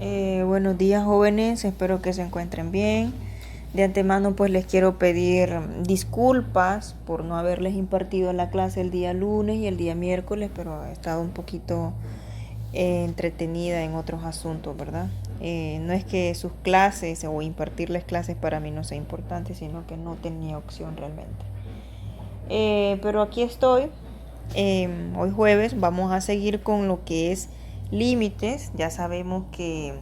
Buenos días, jóvenes, espero que se encuentren bien. De antemano pues les quiero pedir disculpas por no haberles impartido la clase el día lunes y el día miércoles, pero he estado un poquito entretenida en otros asuntos, ¿verdad? No es que sus clases o impartirles clases para mí no sea importante, sino que no tenía opción realmente. Pero aquí estoy. Hoy jueves vamos a seguir con lo que es límites. Ya sabemos que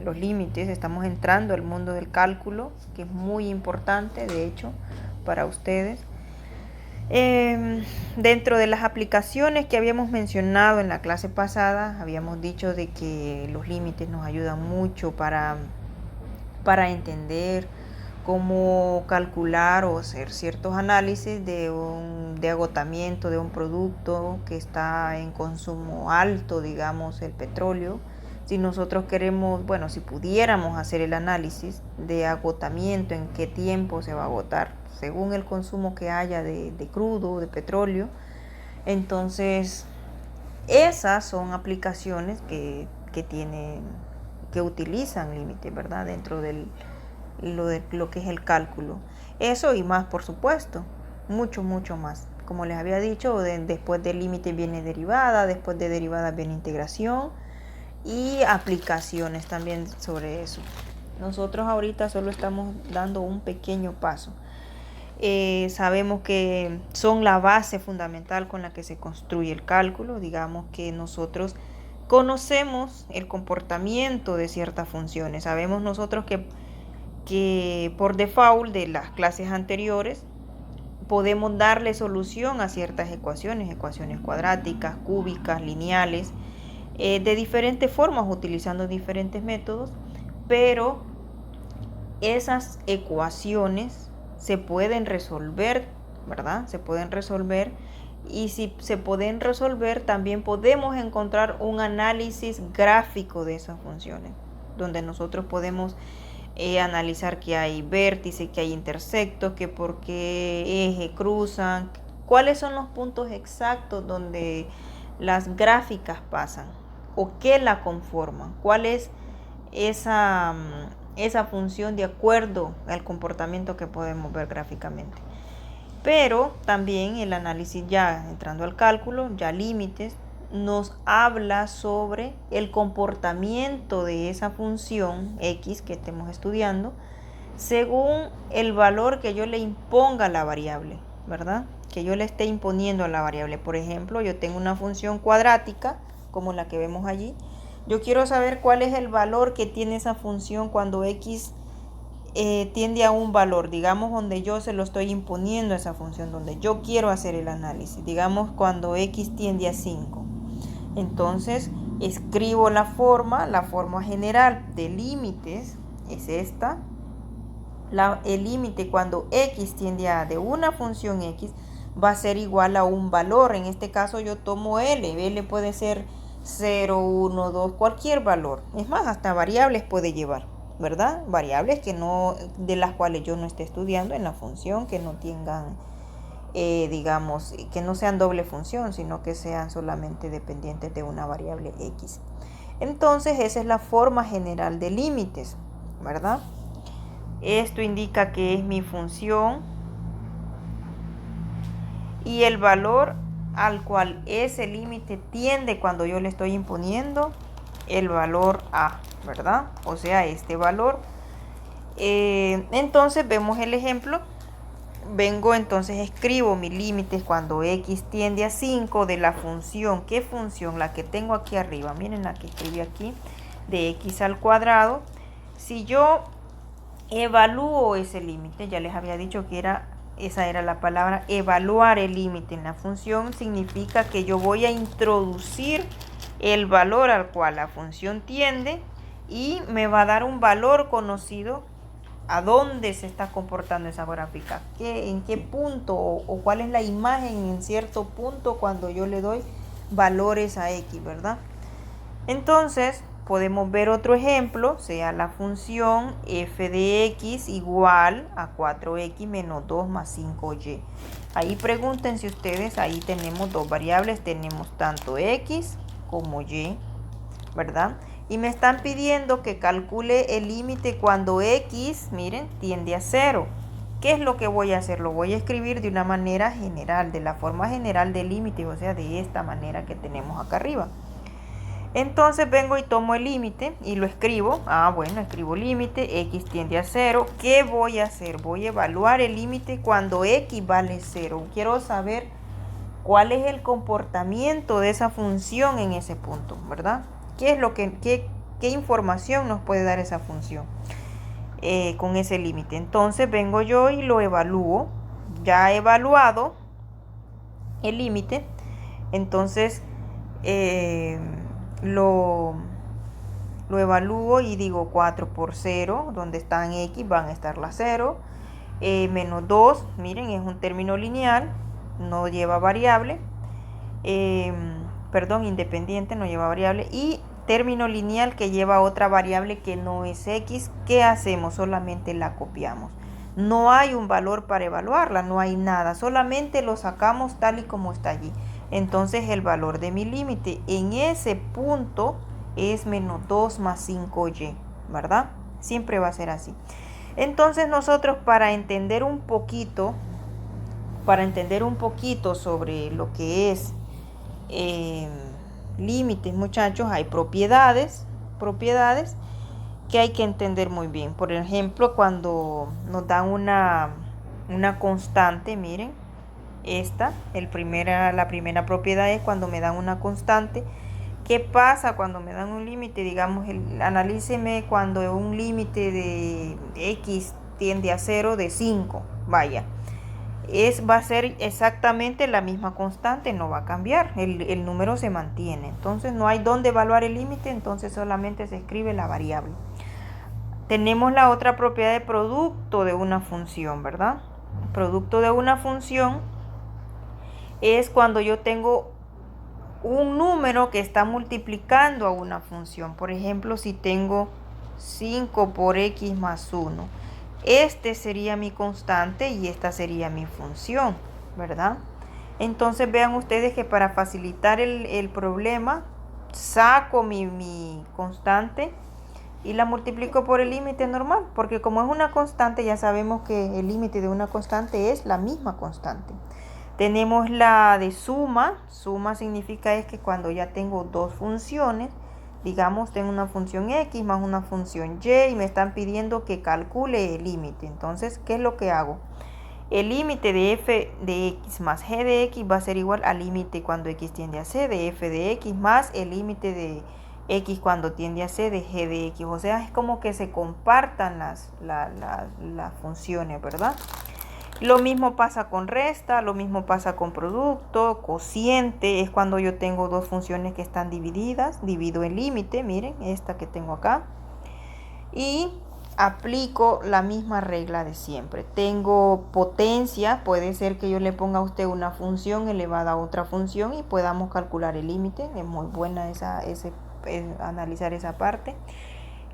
los límites, estamos entrando al mundo del cálculo, que es muy importante, de hecho, para ustedes. Dentro de las aplicaciones que habíamos mencionado en la clase pasada, habíamos dicho de que los límites nos ayudan mucho para entender cómo calcular o hacer ciertos análisis de agotamiento de un producto que está en consumo alto, digamos el petróleo. Si nosotros queremos, bueno, si pudiéramos hacer el análisis de agotamiento, en qué tiempo se va a agotar, según el consumo que haya de crudo, de petróleo, entonces esas son aplicaciones que utilizan límites, ¿verdad? Dentro de lo que es el cálculo. Eso y más, por supuesto. Mucho más. Como les había dicho, después del límite viene derivada, después de derivada viene integración y aplicaciones también sobre eso. Nosotros ahorita solo estamos dando un pequeño paso. Sabemos que son la base fundamental con la que se construye el cálculo. Digamos que nosotros conocemos el comportamiento de ciertas funciones. Sabemos nosotros que por default de las clases anteriores podemos darle solución a ciertas ecuaciones cuadráticas, cúbicas, lineales, de diferentes formas, utilizando diferentes métodos, pero esas ecuaciones se pueden resolver, ¿verdad? Se pueden resolver, y si se pueden resolver, también podemos encontrar un análisis gráfico de esas funciones, donde nosotros podemos analizar que hay vértices, que hay intersectos, que por qué eje cruzan, cuáles son los puntos exactos donde las gráficas pasan o qué la conforman, cuál es esa función de acuerdo al comportamiento que podemos ver gráficamente. Pero también el análisis, ya entrando al cálculo, ya límites, nos habla sobre el comportamiento de esa función X que estemos estudiando según el valor que yo le imponga a la variable, ¿verdad? Que yo le esté imponiendo a la variable. Por ejemplo, yo tengo una función cuadrática, como la que vemos allí. Yo quiero saber cuál es el valor que tiene esa función cuando X tiende a un valor, digamos, donde yo se lo estoy imponiendo a esa función, donde yo quiero hacer el análisis, digamos, cuando X tiende a 5. Entonces, escribo la forma general de límites es esta. El límite cuando X tiende a de una función X va a ser igual a un valor. En este caso yo tomo L puede ser 0, 1, 2, cualquier valor. Es más, hasta variables puede llevar, ¿verdad? Variables que no, de las cuales yo no esté estudiando en la función, que no tengan, digamos, que no sean doble función, sino que sean solamente dependientes de una variable X. Entonces, esa es la forma general de límites, ¿verdad? Esto indica que es mi función y el valor al cual ese límite tiende cuando yo le estoy imponiendo el valor A, ¿verdad? O sea, este valor. Entonces vemos el ejemplo. Entonces escribo mis límites cuando X tiende a 5 de la función. ¿Qué función? La que tengo aquí arriba. Miren la que escribí aquí, de X al cuadrado. Si yo evalúo ese límite, ya les había dicho que esa era la palabra, evaluar el límite en la función, significa que yo voy a introducir el valor al cual la función tiende y me va a dar un valor conocido a dónde se está comportando esa gráfica, en qué punto o cuál es la imagen en cierto punto cuando yo le doy valores a X, ¿verdad? Entonces, podemos ver otro ejemplo, sea la función f de x igual a 4x menos 2 más 5y. Ahí pregúntense ustedes, ahí tenemos dos variables, tenemos tanto x como y, ¿verdad? Y me están pidiendo que calcule el límite cuando x, miren, tiende a 0. ¿Qué es lo que voy a hacer? Lo voy a escribir de una manera general, de la forma general del límite, o sea, de esta manera que tenemos acá arriba. Entonces vengo y tomo el límite y lo escribo. Bueno, escribo límite, x tiende a 0. ¿Qué voy a hacer? Voy a evaluar el límite cuando x vale 0. Quiero saber cuál es el comportamiento de esa función en ese punto, ¿verdad? ¿Qué información nos puede dar esa función con ese límite? Entonces vengo yo y lo evalúo. Ya he evaluado el límite, entonces lo evalúo y digo 4 por 0, donde están x van a estar las 0, menos 2, miren, es un término lineal, no lleva variable, perdón, independiente, no lleva variable, y término lineal que lleva otra variable que no es x. ¿Qué hacemos? Solamente la copiamos. No hay un valor para evaluarla, no hay nada, solamente lo sacamos tal y como está allí. Entonces el valor de mi límite en ese punto es menos 2 más 5y, ¿verdad? Siempre va a ser así. Entonces nosotros para entender un poquito sobre lo que es límites, muchachos, hay propiedades que hay que entender muy bien. Por ejemplo, cuando nos dan una constante, miren, la primera propiedad es cuando me dan una constante. ¿Qué pasa cuando me dan un límite? Digamos, analíceme cuando un límite de x tiende a 0 de 5. Vaya, va a ser exactamente la misma constante, no va a cambiar, el número se mantiene. Entonces no hay dónde evaluar el límite, entonces solamente se escribe la variable. Tenemos la otra propiedad de producto de una función, ¿verdad? Producto de una función es cuando yo tengo un número que está multiplicando a una función. Por ejemplo, si tengo 5 por x más 1, este sería mi constante y esta sería mi función, ¿verdad? Entonces vean ustedes que para facilitar el problema, saco mi constante y la multiplico por el límite normal, porque como es una constante, ya sabemos que el límite de una constante es la misma constante. Tenemos la de suma. Suma significa es que cuando ya tengo dos funciones, digamos, tengo una función x más una función y me están pidiendo que calcule el límite. Entonces, ¿qué es lo que hago? El límite de f de x más g de x va a ser igual al límite cuando x tiende a c de f de x más el límite de x cuando tiende a c de g de x. O sea, es como que se compartan las funciones, ¿verdad? Lo mismo pasa con resta, lo mismo pasa con producto. Cociente es cuando yo tengo dos funciones que están divididas. Divido el límite, miren, esta que tengo acá. Y aplico la misma regla de siempre. Tengo potencia, puede ser que yo le ponga a usted una función elevada a otra función y podamos calcular el límite. Es muy buena analizar esa parte.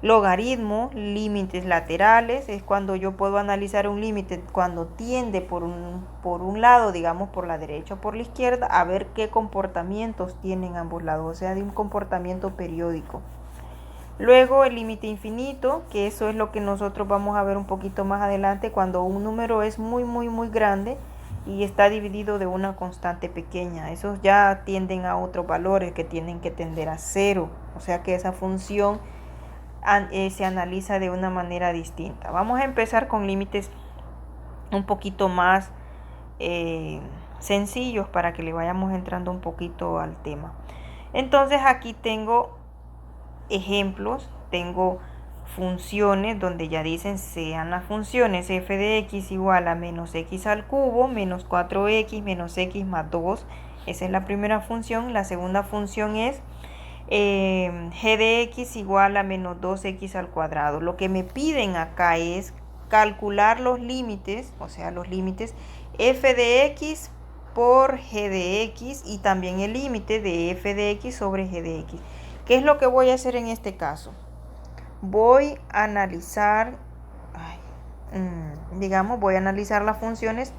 Logaritmo, límites laterales, es cuando yo puedo analizar un límite cuando tiende por un lado, digamos por la derecha o por la izquierda, a ver qué comportamientos tienen ambos lados, o sea, de un comportamiento periódico. Luego el límite infinito, que eso es lo que nosotros vamos a ver un poquito más adelante, cuando un número es muy, muy, muy grande y está dividido de una constante pequeña. Esos ya tienden a otros valores que tienen que tender a 0, o sea que esa función se analiza de una manera distinta. Vamos a empezar con límites un poquito más sencillos para que le vayamos entrando un poquito al tema. Entonces aquí tengo ejemplos, tengo funciones donde ya dicen sean las funciones f de x igual a menos x al cubo menos 4x menos x más 2. Esa es la primera función. La segunda función es g de x igual a menos 2x al cuadrado. Lo que me piden acá es calcular los límites, o sea, los límites f de x por g de x y también el límite de f de x sobre g de x. ¿Qué es lo que voy a hacer en este caso? Voy a analizar, voy a analizar las funciones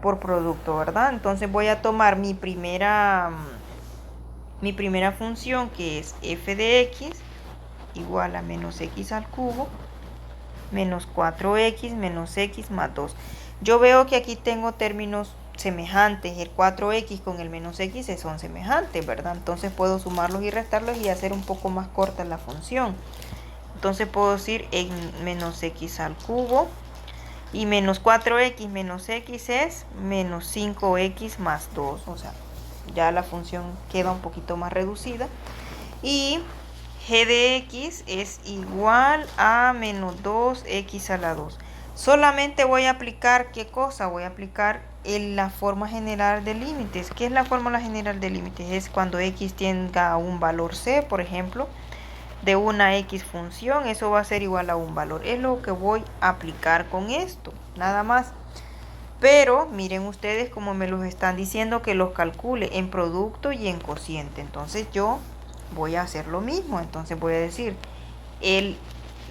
por producto, ¿verdad? Entonces voy a tomar mi primera función, que es f de x, igual a menos x al cubo menos 4x menos x más 2. Yo veo que aquí tengo términos semejantes. El 4x con el menos x son semejantes, ¿verdad? Entonces puedo sumarlos y restarlos y hacer un poco más corta la función. Entonces puedo decir en menos x al cubo y menos 4x menos x es menos 5x más 2. O sea, ya la función queda un poquito más reducida. Y g de x es igual a menos 2x a la 2. Solamente voy a aplicar, ¿qué cosa? Voy a aplicar la forma general de límites. ¿Qué es la fórmula general de límites? Es cuando x tenga un valor c, por ejemplo, de una x función, eso va a ser igual a un valor. Es lo que voy a aplicar con esto, nada más. Pero miren ustedes como me los están diciendo que los calcule en producto y en cociente. Entonces yo voy a hacer lo mismo. Entonces voy a decir el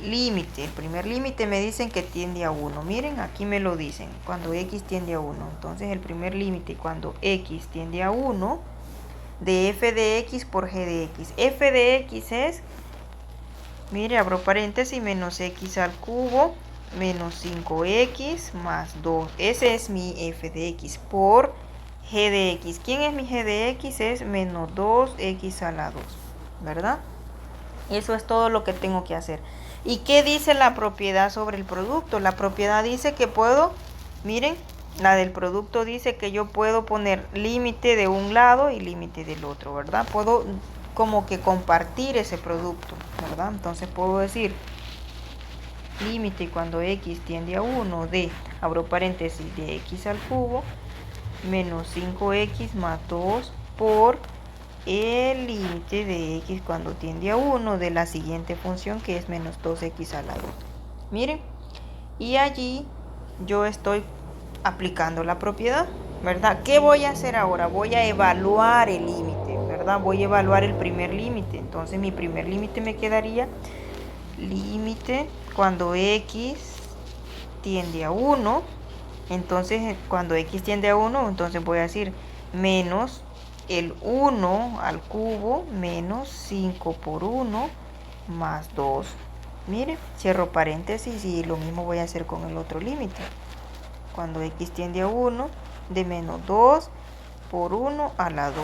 límite, el primer límite me dicen que tiende a 1. Miren, aquí me lo dicen, cuando x tiende a 1. Entonces el primer límite cuando x tiende a 1 de f de x por g de x. F de x es, mire, abro paréntesis, menos x al cubo menos 5x más 2. Ese es mi f de x por g de x. ¿Quién es mi g de x? Es menos 2x a la 2, ¿verdad? Eso es todo lo que tengo que hacer. ¿Y qué dice la propiedad sobre el producto? La propiedad dice que puedo, miren, la del producto dice que yo puedo poner límite de un lado y límite del otro, ¿verdad? Puedo como que compartir ese producto, ¿verdad? Entonces puedo decir límite cuando x tiende a 1 de, abro paréntesis, de x al cubo menos 5x más 2 por el límite de x cuando tiende a 1 de la siguiente función que es menos 2x a la 2. Miren, y allí yo estoy aplicando la propiedad, ¿verdad? ¿Qué voy a hacer ahora? Voy a evaluar el límite, ¿verdad? Voy a evaluar el primer límite. Entonces mi primer límite me quedaría límite cuando x tiende a 1. Entonces cuando x tiende a 1, entonces voy a decir menos el 1 al cubo menos 5 por 1 más 2. Mire, cierro paréntesis y lo mismo voy a hacer con el otro límite. Cuando x tiende a 1, de menos 2 por 1 a la 2.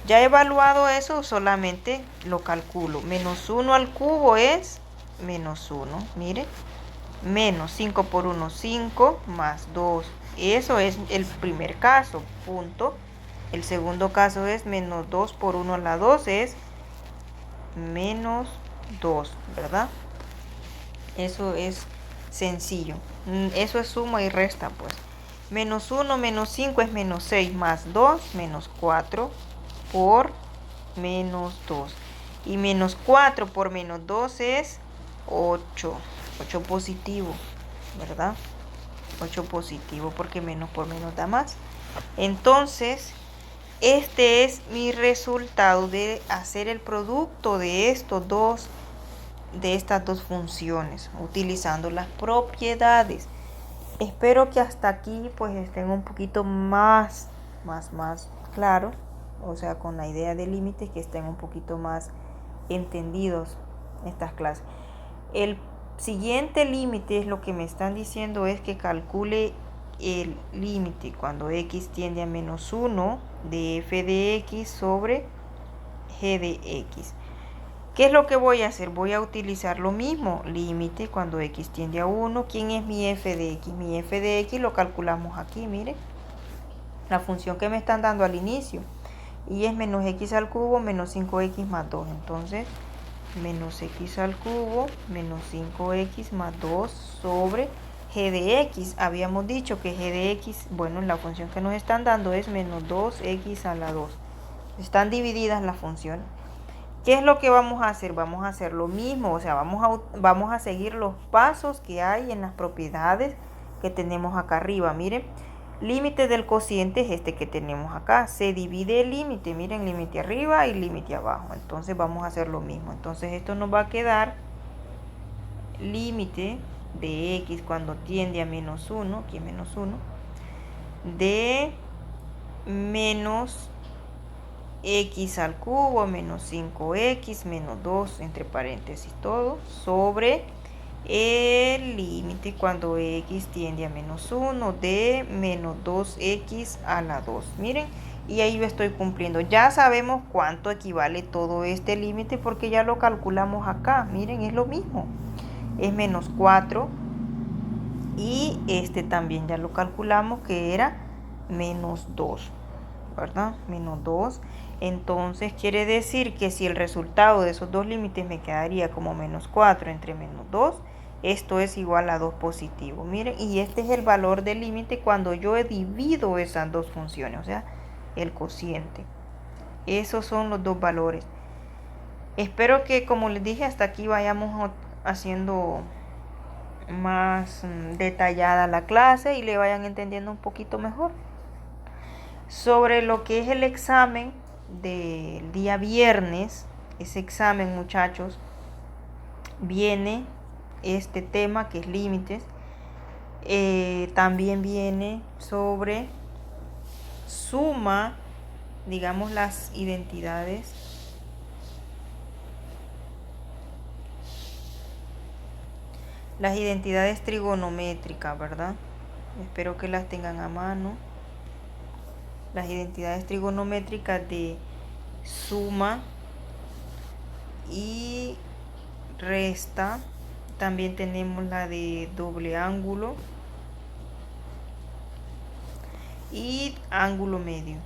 Ya he evaluado eso, solamente lo calculo. Menos 1 al cubo es menos 1. Mire, menos 5 por 1, 5 más 2. Eso es el primer caso, punto. El segundo caso es menos 2 por 1 a la 2 es menos 2, ¿verdad? Eso es sencillo. Eso es suma y resta, pues. Menos 1 menos 5 es menos 6 más 2, menos 4 por menos 2. Y menos 4 por menos 2 es 8. 8 positivo, ¿verdad? 8 positivo porque menos por menos da más. Entonces, este es mi resultado de hacer el producto de estas dos funciones utilizando las propiedades. Espero que hasta aquí pues estén un poquito más claro, o sea, con la idea de límites, que estén un poquito más entendidos estas clases. El siguiente límite es lo que me están diciendo es que calcule el límite cuando x tiende a menos 1 de f de x sobre g de x. ¿Qué es lo que voy a hacer? Voy a utilizar lo mismo, límite cuando x tiende a 1. ¿Quién es mi f de x? Mi f de x lo calculamos aquí, mire, la función que me están dando al inicio, y es menos x al cubo menos 5x más 2. Entonces, menos x al cubo menos 5x más 2 sobre g de x. Habíamos dicho que g de x, bueno, la función que nos están dando es menos 2x a la 2. Están divididas las funciones. ¿Qué es lo que vamos a hacer? Vamos a hacer lo mismo, o sea, vamos a seguir los pasos que hay en las propiedades que tenemos acá arriba. Miren, límite del cociente es este que tenemos acá. Se divide el límite, miren, límite arriba y límite abajo. Entonces vamos a hacer lo mismo. Entonces esto nos va a quedar límite de x cuando tiende a menos 1, aquí menos 1, de menos x al cubo menos 5x menos 2, entre paréntesis todo, sobre el límite cuando x tiende a menos 1 de menos 2x a la 2. Miren, y ahí yo estoy cumpliendo. Ya sabemos cuánto equivale todo este límite porque ya lo calculamos acá. Miren, es lo mismo. Es menos 4. Y este también ya lo calculamos que era menos 2. ¿Verdad? Menos 2. Entonces quiere decir que si el resultado de esos dos límites me quedaría como menos 4 entre menos 2, esto es igual a 2 positivo. Miren, y este es el valor del límite cuando yo divido esas dos funciones, o sea, el cociente. Esos son los dos valores. Espero que, como les dije, hasta aquí vayamos haciendo más detallada la clase y le vayan entendiendo un poquito mejor. Sobre lo que es el examen del día viernes, ese examen, muchachos, viene este tema que es límites. También viene sobre suma, digamos, las identidades trigonométricas, ¿verdad? Espero que las tengan a mano. Las identidades trigonométricas de suma y resta. También tenemos la de doble ángulo y ángulo medio.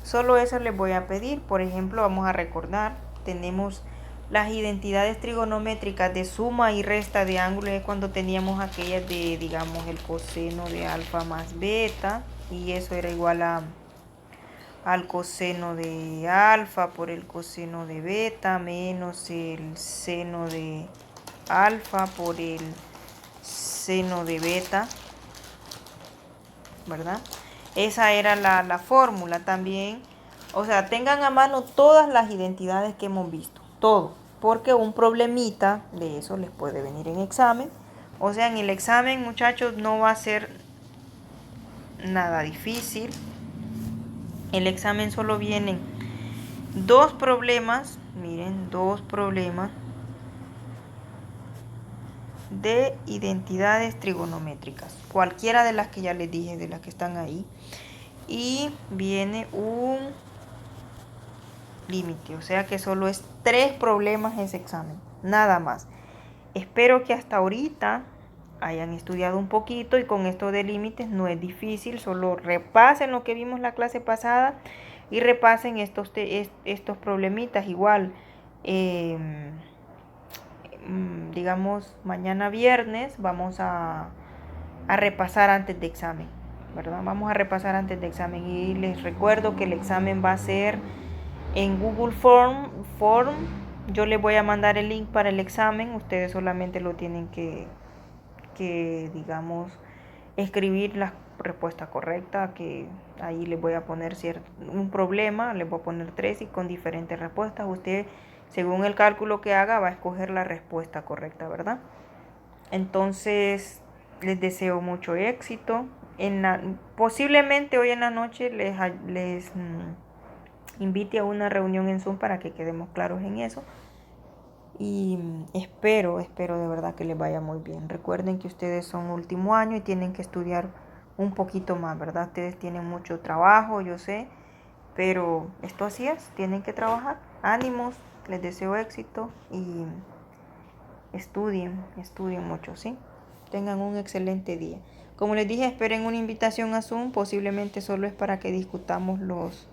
Solo eso les voy a pedir. Por ejemplo, vamos a recordar, tenemos las identidades trigonométricas de suma y resta de ángulos, es cuando teníamos aquellas de, digamos, el coseno de alfa más beta, y eso era igual al coseno de alfa por el coseno de beta menos el seno de alfa por el seno de beta, ¿verdad? Esa era la fórmula también. O sea, tengan a mano todas las identidades que hemos visto, todo, porque un problemita de eso les puede venir en examen. O sea, en el examen, muchachos, no va a ser nada difícil. El examen solo vienen dos problemas, miren, dos problemas de identidades trigonométricas, cualquiera de las que ya les dije, de las que están ahí, y viene un límite, o sea que solo es 3 problemas ese examen, nada más. Espero que hasta ahorita hayan estudiado un poquito y con esto de límites no es difícil, solo repasen lo que vimos la clase pasada y repasen estos problemitas igual. Digamos, mañana viernes vamos a repasar antes de examen, ¿verdad? Vamos a repasar antes de examen y les recuerdo que el examen va a ser en Google Form. Yo les voy a mandar el link para el examen, ustedes solamente lo tienen que digamos, escribir la respuesta correcta, que ahí les voy a poner un problema, les voy a poner 3 y con diferentes respuestas. Usted, según el cálculo que haga, va a escoger la respuesta correcta, ¿verdad? Entonces, les deseo mucho éxito. Posiblemente hoy en la noche les invite a una reunión en Zoom para que quedemos claros en eso. Y espero de verdad que les vaya muy bien. Recuerden que ustedes son último año y tienen que estudiar un poquito más, ¿verdad? Ustedes tienen mucho trabajo, yo sé, pero esto así es, tienen que trabajar. Ánimos, les deseo éxito y estudien mucho, ¿sí? Tengan un excelente día. Como les dije, esperen una invitación a Zoom, posiblemente solo es para que discutamos los